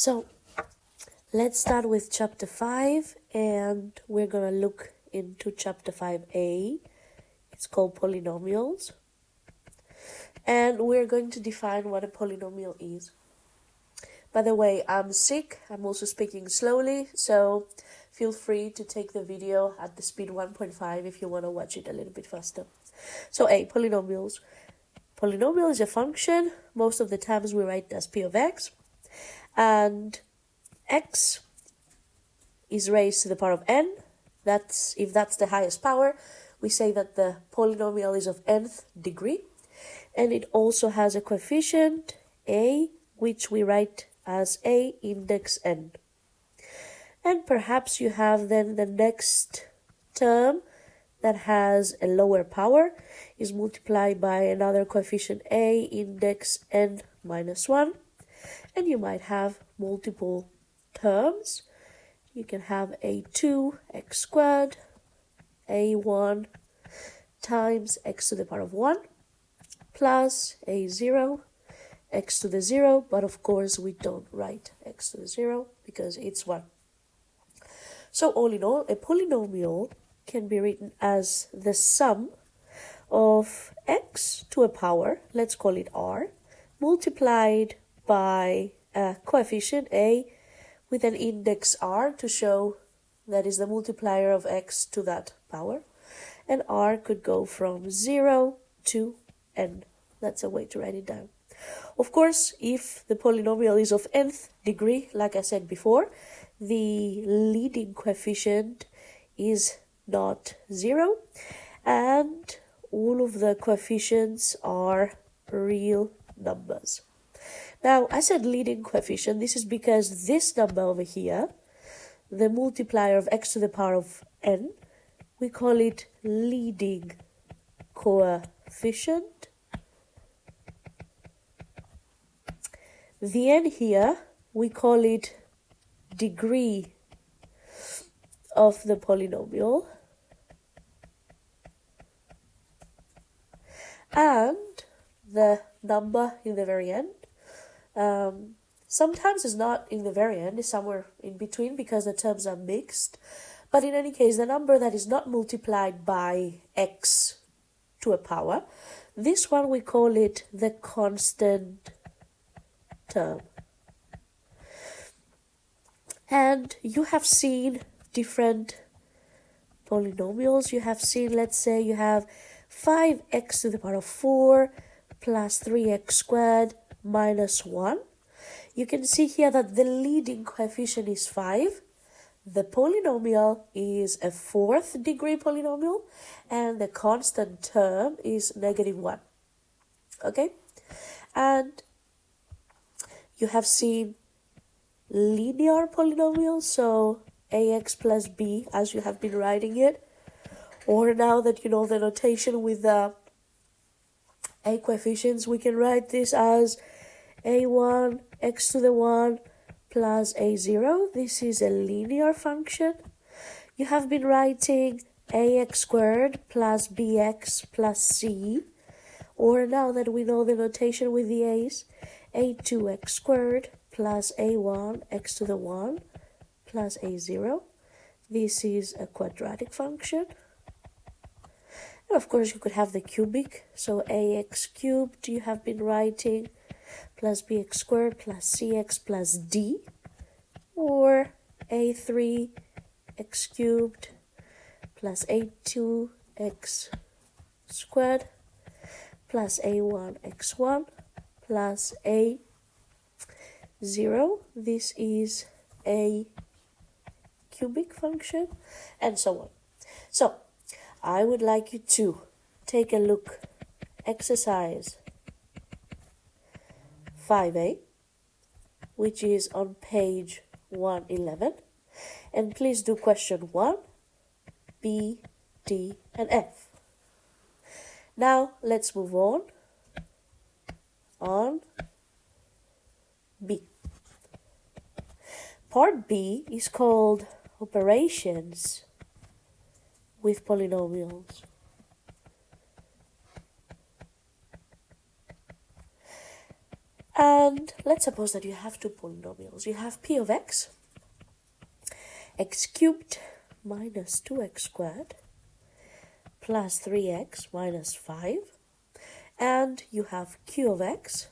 So let's start with chapter 5, and we're gonna look into chapter 5a. It's called polynomials, and we're going to define what a polynomial is. By the way, I'm sick. I'm also speaking slowly, so feel free to take the video at the speed 1.5 if you want to watch it a little bit faster. So polynomials. Polynomial is a function. Most of the times we write it as p of x, and x is raised to the power of n. If that's the highest power, we say that the polynomial is of nth degree, and it also has a coefficient a, which we write as a index n. And perhaps you have then the next term that has a lower power is multiplied by another coefficient a index n minus 1, and you might have multiple terms. You can have a2 x squared, a1 times x to the power of 1 plus a0 x to the 0, but of course we don't write x to the 0 because it's 1. So all in all, a polynomial can be written as the sum of x to a power, let's call it r, multiplied by a coefficient a with an index r to show that is the multiplier of x to that power, and r could go from 0 to n. That's a way to write it down. Of course, if the polynomial is of nth degree, like I said before, the leading coefficient is not 0, and all of the coefficients are real numbers. Now, I said leading coefficient. This is because this number over here, the multiplier of x to the power of n, we call it leading coefficient. The n here, we call it degree of the polynomial. And the number in the very end, sometimes it's not in the very end, it's somewhere in between because the terms are mixed. But in any case, the number that is not multiplied by x to a power, this one we call it the constant term. And you have seen different polynomials. You have seen, let's say you have 5x to the power of 4 plus 3x squared minus 1. You can see here that the leading coefficient is 5. The polynomial is a 4th degree polynomial, and the constant term is -1. Okay? And you have seen linear polynomials, so ax plus b, as you have been writing it, or now that you know the notation with the a coefficients, we can write this as a1 x to the 1 plus a0. This is a linear function. You have been writing ax squared plus bx plus c, or now that we know the notation with the a's, a2x squared plus a1 x to the 1 plus a0. This is a quadratic function. And of course, you could have the cubic, so ax cubed you have been writing plus bx squared plus cx plus d, or a3 x cubed plus a2x squared plus a1 x1 plus a0. This is a cubic function, and so on. So I would like you to take a look, exercise 5a, which is on page 111, and please do question 1, b, d, and f. Now let's move on b. Part b is called operations with polynomials. And let's suppose that you have two polynomials. You have p of x cubed minus 2x squared plus 3x minus 5. And you have q of x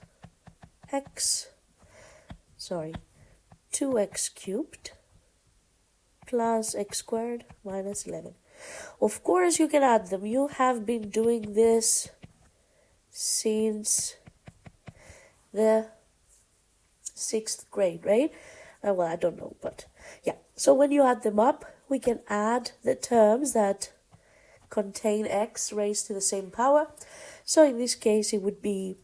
2x cubed plus x squared minus 11. Of course, you can add them. You have been doing this since the 6th grade, right? Well, I don't know, but yeah. So when you add them up, we can add the terms that contain x raised to the same power. So in this case, it would be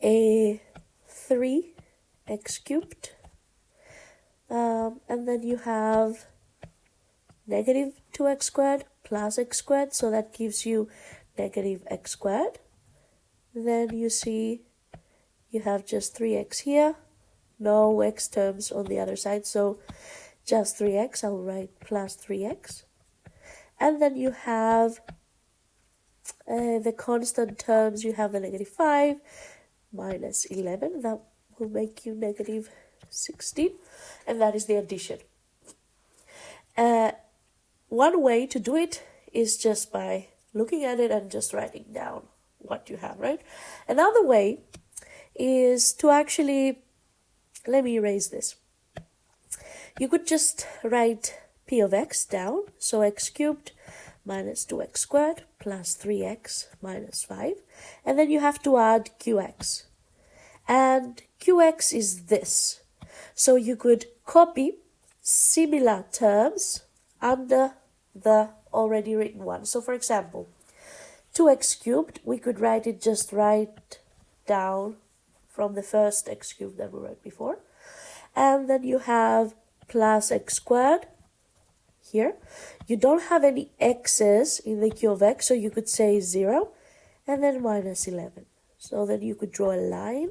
a 3x cubed. And then you have negative 2x squared plus x squared. So that gives you negative x squared. Then you see you have just 3x here. No x terms on the other side. So just 3x. I'll write plus 3x. And then you have the constant terms. You have the negative 5 minus 11. That will make you negative 16. And that is the addition. One way to do it is just by looking at it and just writing down what you have, right? Another way is to actually, let me erase this. You could just write p of x down. So x cubed minus 2x squared plus 3x minus 5. And then you have to add qx. And qx is this. So you could copy similar terms under the already written one. So for example, 2x cubed, we could write it just right down from the first x cubed that we wrote before. And then you have plus x squared here. You don't have any x's in the q of x, so you could say 0, and then minus 11. So then you could draw a line,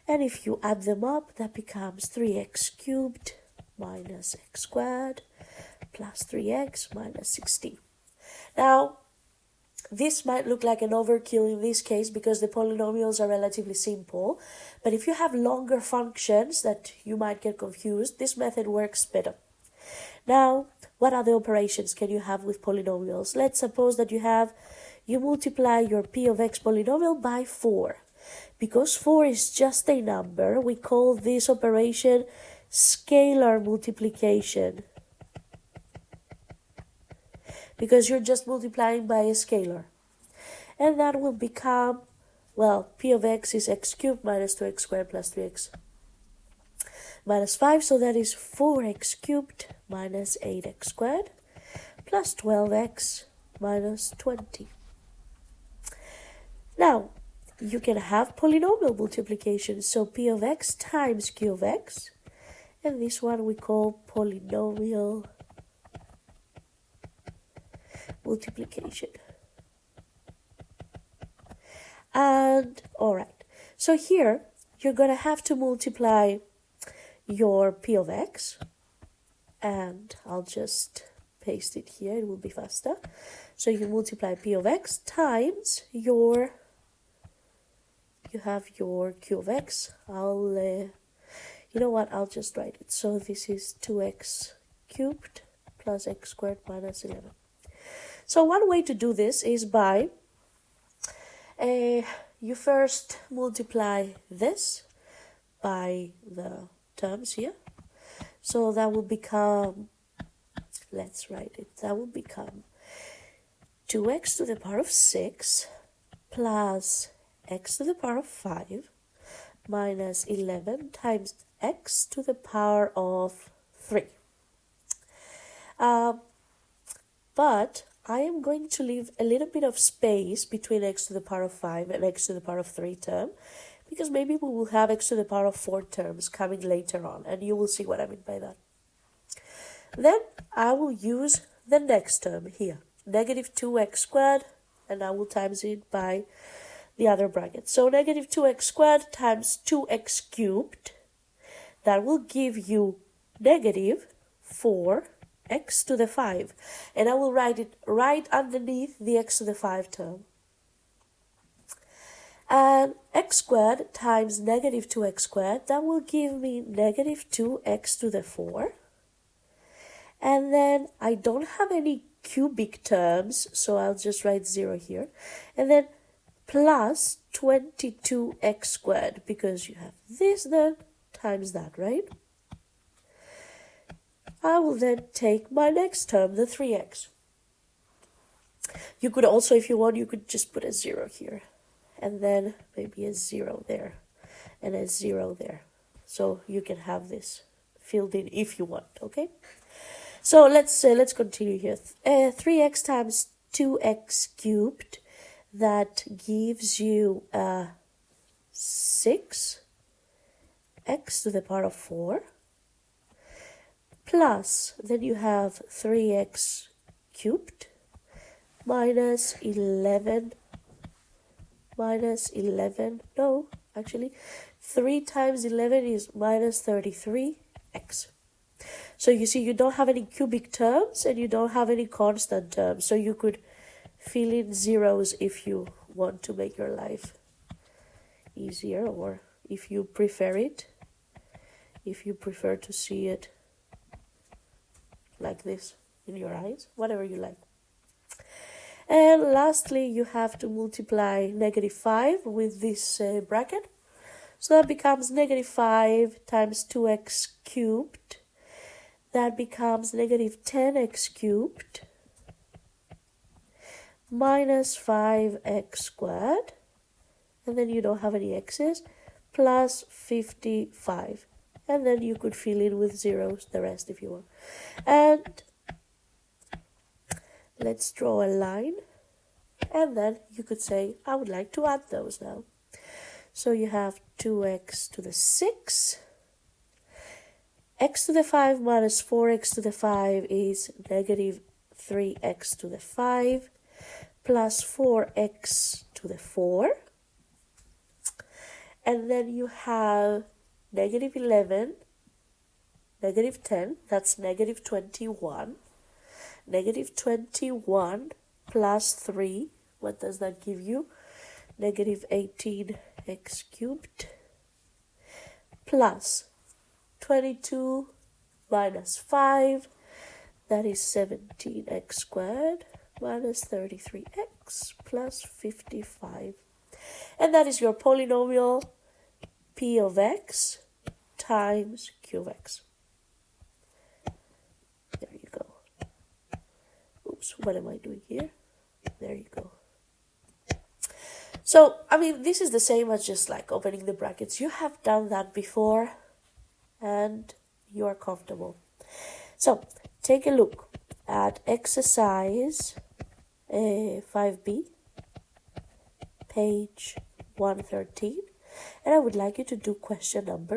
and if you add them up, that becomes 3x cubed minus x squared plus 3x minus 16. Now, this might look like an overkill in this case because the polynomials are relatively simple, but if you have longer functions that you might get confused, this method works better. Now, what other operations can you have with polynomials? Let's suppose that you multiply your p of x polynomial by 4. Because 4 is just a number, we call this operation scalar multiplication. Because you're just multiplying by a scalar. And that will become, well, p of x is x cubed minus 2x squared plus 3x minus 5. So that is 4x cubed minus 8x squared plus 12x minus 20. Now, you can have polynomial multiplication. So p of x times q of x. And this one we call polynomial multiplication. And alright, so here you're going to have to multiply your p of x, and I'll just paste it here, it will be faster. So you multiply p of x times you have your q of x. You know what, I'll just write it. So this is 2x cubed plus x squared minus 11. So one way to do this is by, you first multiply this by the terms here. So that will become, let's write it, that will become 2x to the power of 6 plus x to the power of 5 minus 11 times x to the power of 3. But I am going to leave a little bit of space between x to the power of 5 and x to the power of 3 term, because maybe we will have x to the power of 4 terms coming later on, and you will see what I mean by that. Then I will use the next term here, negative 2x squared, and I will times it by the other bracket. So negative 2x squared times 2x cubed, that will give you negative 4x to the 5. And I will write it right underneath the x to the 5 term. And x squared times negative 2x squared, that will give me negative 2x to the 4. And then I don't have any cubic terms, so I'll just write 0 here. And then plus 22x squared, because you have this then times that, right? I will then take my next term, the 3x. You could also, if you want, you could just put a 0 here. And then maybe a 0 there. And a 0 there. So you can have this filled in if you want, okay? So let's continue here. 3x times 2x cubed, that gives you 6x to the power of 4, plus then you have 3x cubed minus 11, no, actually 3 times 11 is minus 33x. So you see, you don't have any cubic terms and you don't have any constant terms. So you could fill in zeros if you want to make your life easier, or if you prefer it, if you prefer to see it like this in your eyes, whatever you like. And lastly, you have to multiply negative 5 with this bracket. So that becomes negative 5 times 2x cubed. That becomes negative 10x cubed minus 5x squared, and then you don't have any x's, plus 55. And then you could fill in with zeros the rest if you want. And let's draw a line, and then you could say, I would like to add those now. So you have 2x to the 6. X to the 5 minus 4x to the 5 is negative 3x to the 5 plus 4x to the 4. And then you have negative 11, negative 10, that's negative 21. Negative 21 plus 3, what does that give you? Negative 18x cubed plus 22 minus 5, that is 17x squared minus 33x plus 55. And that is your polynomial p of x times q of x. There you go. Oops, what am I doing here? There you go. So, I mean, this is the same as just like opening the brackets. You have done that before, and you are comfortable. So take a look at exercise 5b, page 113, and I would like you to do question number